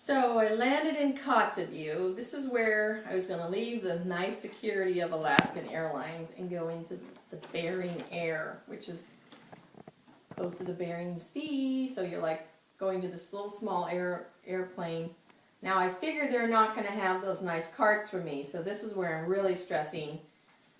So I landed in Kotzebue. This is where I was going to leave the nice security of Alaskan Airlines and go into the Bering Air, which is close to the Bering Sea. So you're like going to this little small airplane. Now I figure they're not going to have those nice carts for me. So this is where I'm really stressing.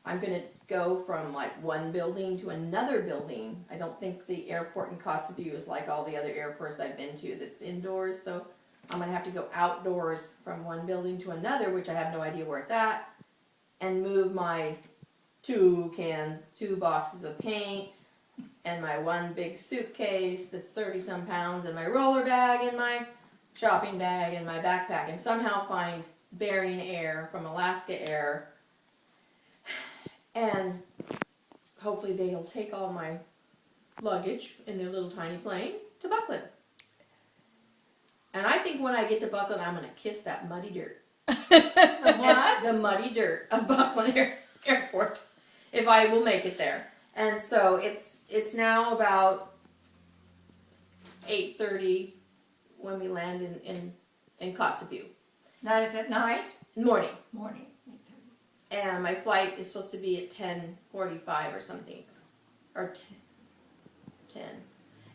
I'm going to go from like one building to another building. I don't think the airport in Kotzebue is like all the other airports I've been to that's indoors. So I'm going to have to go outdoors from one building to another, which I have no idea where it's at, and move my 2 boxes of paint, and my one big suitcase that's 30-some pounds, and my roller bag, and my shopping bag, and my backpack, and somehow find Bering Air from Alaska Air, and hopefully they'll take all my luggage in their little tiny plane to Buckland. And I think when I get to Buckland, I'm going to kiss that muddy dirt. The what? The muddy dirt of Buckland Airport, if I will make it there. And so it's now about 8:30 when we land in Kotzebue. That is at night? Morning. Morning. And my flight is supposed to be at 10:45 or something. Or 10.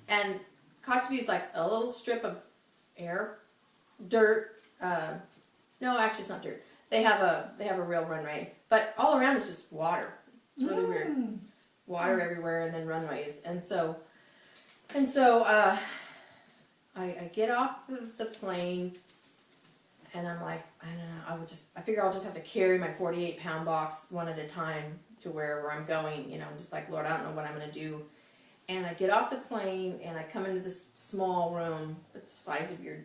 And Kotzebue is like a little strip of dirt. No, actually it's not dirt. They have a real runway, but all around is just water. It's really weird. Water everywhere, and then runways. And so I get off of the plane, and I'm like, I don't know. I figure I'll just have to carry my 48-pound box one at a time to wherever I'm going. You know, I'm just like, Lord, I don't know what I'm gonna do. And I get off the plane, and I come into this small room, it's the size of your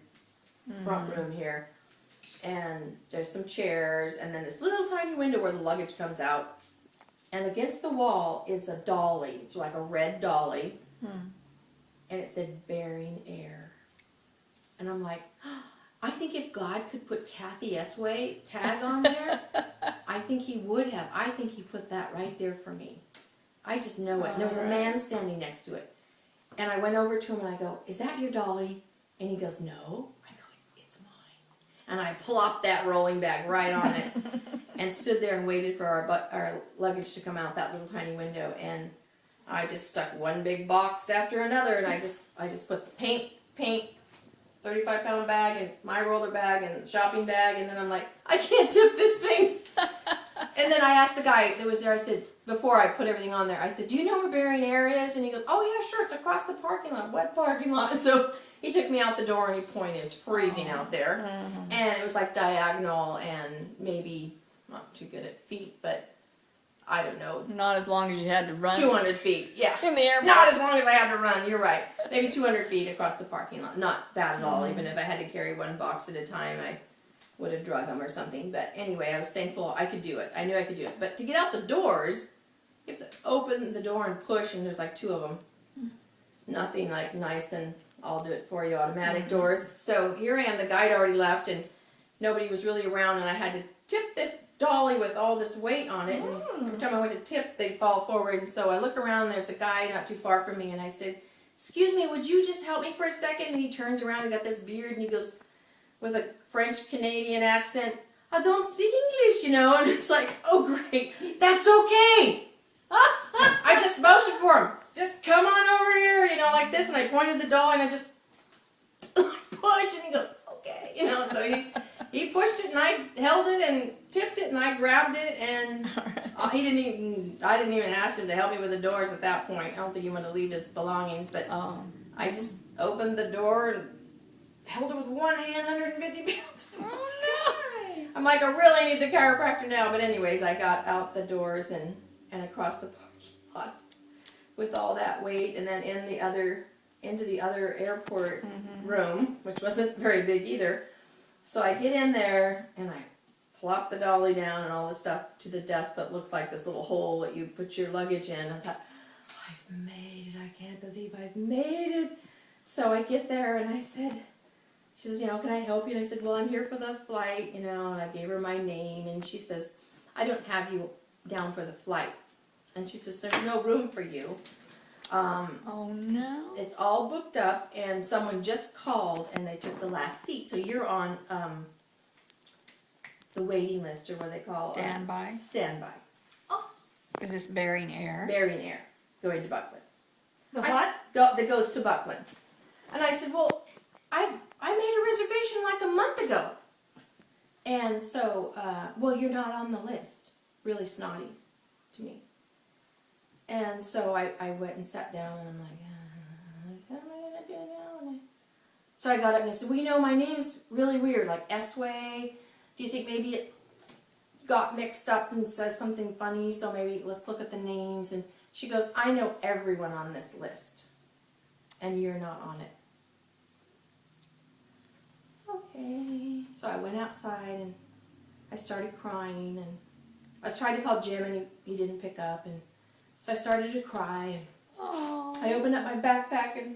front room here, and there's some chairs, and then this little tiny window where the luggage comes out, and against the wall is a dolly. It's like a red dolly, and it said Bering Air. And I'm like, I think if God could put Kathy Esway tag on there, I think he would have. I think he put that right there for me. I just know it. And there was a man standing next to it. And I went over to him and I go, is that your dolly? And he goes, no. I go, it's mine. And I plopped that rolling bag right on it and stood there and waited for our luggage to come out that little tiny window. And I just stuck one big box after another, and I just put the paint, 35-pound bag, and my roller bag, and shopping bag, and then I'm like, I can't tip this thing. And then I asked the guy that was there, I said, before I put everything on there, I said, do you know where Bering Air is? And he goes, oh yeah, sure, it's across the parking lot, wet parking lot. And so he took me out the door and he pointed, it's freezing out there. And it was like diagonal and maybe not too good at feet, but I don't know. Not as long as you had to run. 200 feet, yeah. In the airport. Not as long as I had to run, you're right. Maybe 200 feet across the parking lot. Not bad at all. Even if I had to carry one box at a time, I would have drug them or something. But anyway, I was thankful I could do it. I knew I could do it. But to get out the doors, you have to open the door and push, and there's like 2 of them. Nothing like nice and I'll do it for you automatic doors. So here I am, the guide already left, and nobody was really around, and I had to tip this dolly with all this weight on it, and every time I went to tip, they'd fall forward. And so I look around, there's a guy not too far from me, and I said, excuse me, would you just help me for a second? And he turns around and got this beard, and he goes, with a French-Canadian accent, I don't speak English, you know. And it's like, oh great, that's okay. I just motioned for him, just come on over here, you know, like this, and I pointed the dolly, and I just push, and he goes, okay, you know. So he pushed it, and I held it and tipped it, and I grabbed it, and I didn't even ask him to help me with the doors at that point. I don't think he wanted to leave his belongings, but I just opened the door and held it with one hand, 150 pounds. Oh no! I'm like, I really need the chiropractor now. But anyways, I got out the doors and across the parking lot with all that weight, and then into the other airport room, which wasn't very big either. So I get in there, and I plop the dolly down and all this stuff to the desk that looks like this little hole that you put your luggage in. I thought, I've made it. I can't believe I've made it. So I get there, and I said, she says, you know, can I help you? And I said, well, I'm here for the flight, you know, and I gave her my name, and she says, I don't have you down for the flight. And she says, there's no room for you. Oh no. It's all booked up, and someone just called, and they took the last seat. So you're on the waiting list, or what they call Standby. Standby. Is this bearing air? Bearing air, going to Buckland. The what? That goes to Buckland. And I said, well, I made a reservation like a month ago. And so, well, you're not on the list. Really snotty to me. And so I went and sat down, and I'm like, what am I going to do now? So I got up and I said, well, you know, my name's really weird, like S-Way. Do you think maybe it got mixed up and says something funny, so maybe let's look at the names? And she goes, I know everyone on this list, and you're not on it. Okay. So I went outside, and I started crying, and I was trying to call Jim, and he didn't pick up, and so I started to cry. And Oh. I opened up my backpack and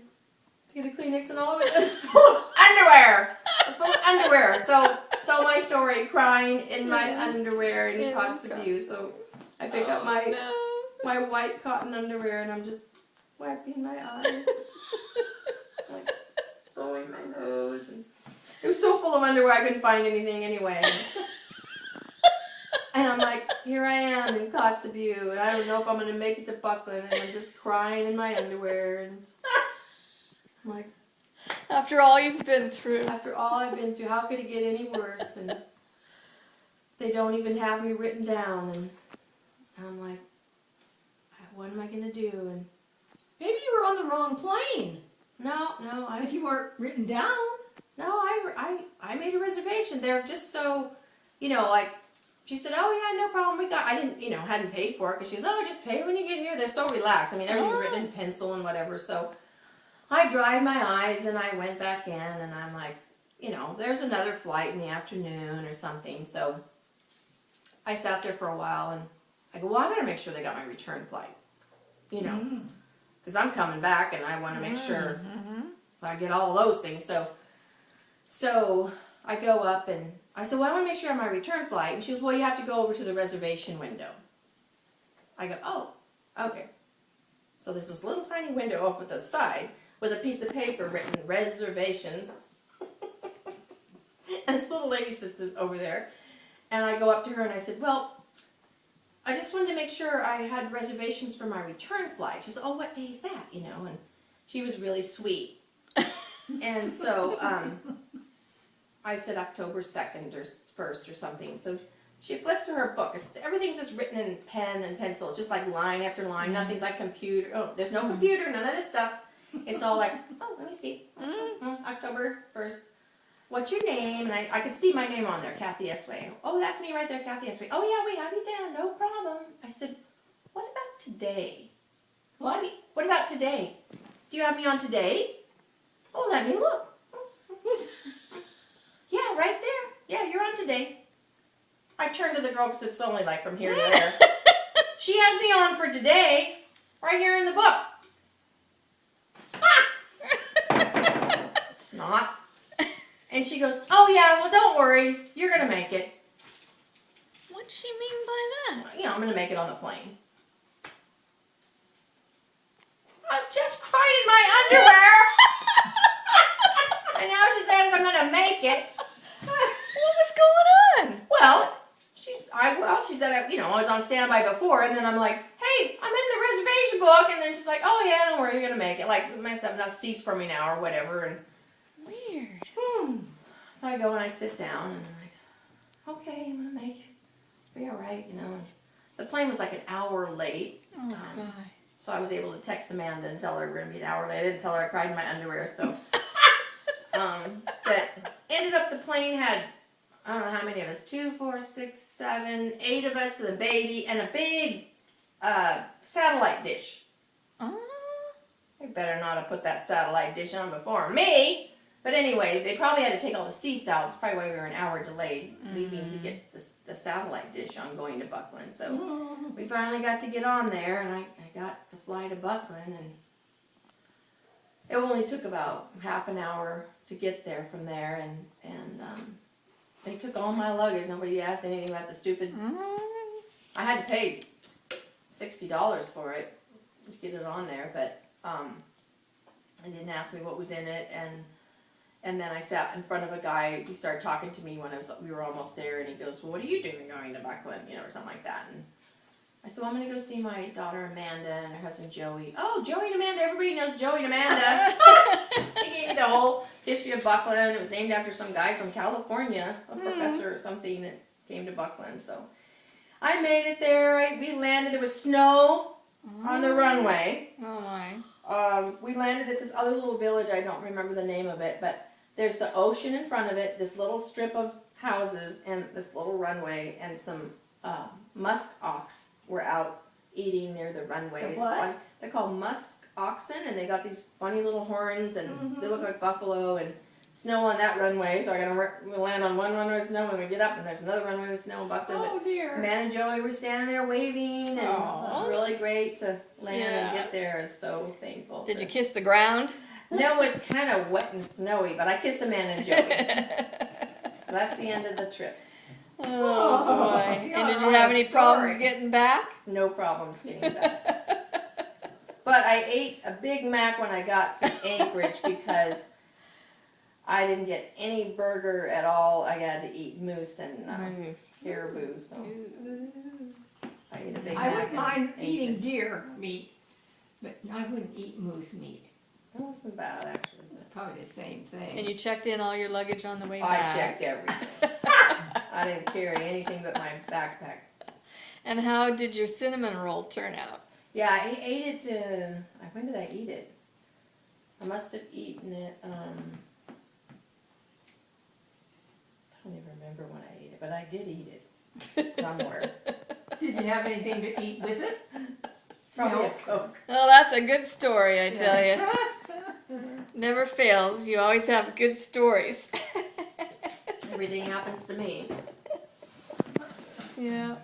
to get a Kleenex, and all of it was full of underwear. It was full of underwear. So my story, crying in my underwear in Kotzebue. So I pick up my white cotton underwear, and I'm just wiping my eyes, like blowing my nose, and it was so full of underwear I couldn't find anything anyway. And I'm like, here I am in Kotzebue, and I don't know if I'm going to make it to Buckland, and I'm just crying in my underwear, and I'm like, After all you've been through. after all I've been through, how could it get any worse? And they don't even have me written down, and I'm like, what am I going to do? And Maybe you were on the wrong plane. no, If you weren't written down. I made a reservation. They're just so, like, she said, oh yeah, no problem. I didn't, hadn't paid for it, because she goes, oh, just pay when you get here. They're so relaxed. I mean, everything's written in pencil and whatever. So I dried my eyes, and I went back in, and I'm like, there's another flight in the afternoon or something. So I sat there for a while, and I go, well, I better make sure they got my return flight, because I'm coming back, and I want to make sure I get all those things. So I go up, and I said, well, I want to make sure I have my return flight. And she goes, well, you have to go over to the reservation window. I go, oh, okay. So there's this little tiny window off at the side with a piece of paper written reservations. And this little lady sits over there. And I go up to her, and I said, well, I just wanted to make sure I had reservations for my return flight. She said, oh, what day is that? And she was really sweet. And so I said October 2nd or 1st or something. So she flips to her book. Everything's just written in pen and pencil. It's just like line after line. Nothing's like computer. Oh, there's no computer, none of this stuff. It's all like, oh, let me see. October 1st. What's your name? And I could see my name on there, Kathy S-Way. Oh, that's me right there, Kathy S-Way. Oh, yeah, we have you down. No problem. I said, what about today? What about today? Do you have me on today? Oh, let me look. Yeah, right there. Yeah, you're on today. I turned to the girl because it's only like from here to there. She has me on for today, right here in the book. Snot. And she goes, oh yeah, well don't worry, you're going to make it. What's she mean by that? I'm going to make it on the plane. I'm just cried in my underwear. And now she says I'm going to make it. What was going on? Well, she said, I was on standby before, and then I'm like, hey, I'm in the reservation book, and then she's like, oh yeah, don't worry, you're gonna make it. Like, we must have enough seats for me now, or whatever. And Weird. so I go and I sit down, and I'm like, okay, I'm gonna make it. Be all right, The plane was like an hour late. Oh God. So I was able to text Amanda and tell her we're gonna be an hour late. I didn't tell her I cried in my underwear, so. But ended up the plane had, I don't know how many of us, 2, 4, 6, 7, 8 of us, and a baby, and a big satellite dish. Oh. They better not have put that satellite dish on before me. But anyway, they probably had to take all the seats out. It's probably why we were an hour delayed leaving to get the satellite dish on going to Buckland. So we finally got to get on there, and I got to fly to Buckland, and it only took about half an hour to get there from there, and they took all my luggage. Nobody asked anything about the stupid. I had to pay $60 for it. just get it on there, but he didn't ask me what was in it, and then I sat in front of a guy. He started talking to me when we were almost there, and he goes, "Well, what are you doing going to Buckland?" Or something like that. And I said, "Well, I'm going to go see my daughter Amanda and her husband Joey." "Oh, Joey and Amanda! Everybody knows Joey and Amanda." He gave me the whole history of Buckland. It was named after some guy from California, a professor or something that came to Buckland. So I made it there. We landed. There was snow on the runway. Oh my. We landed at this other little village. I don't remember the name of it, but there's the ocean in front of it, this little strip of houses, and this little runway, and some musk ox were out eating near the runway. The what? They're called musk oxen, and they got these funny little horns, and they look like buffalo, and snow on that runway. So I gotta land on one runway with snow, and we get up, and there's another runway with snow and Buckland. Oh dear. Amanda and Joey were standing there waving, and it was really great to land and get there. I was so thankful. Did you kiss the ground? No, it was kind of wet and snowy, but I kissed Amanda and Joey. So that's the end of the trip. Oh Oh, boy. yeah, And did you have any problems story. getting back? No problems getting back. But I ate a Big Mac when I got to Anchorage because I didn't get any burger at all. I had to eat moose and caribou, so I ate a Big Mac. I wouldn't in mind Anchorage. eating deer meat, but I wouldn't eat moose meat. It wasn't bad, actually. It's probably the same thing. And you checked in all your luggage on the way I back. checked everything. I didn't carry anything but my backpack. And how did your cinnamon roll turn out? Yeah, I ate it, when did I eat it? I must have eaten it, I don't even remember when I ate it, but I did eat it somewhere. Did you have anything to eat with it? Probably No. a Coke. Well, that's a good story, I tell you. Never fails. You always have good stories. Everything happens to me. Yeah.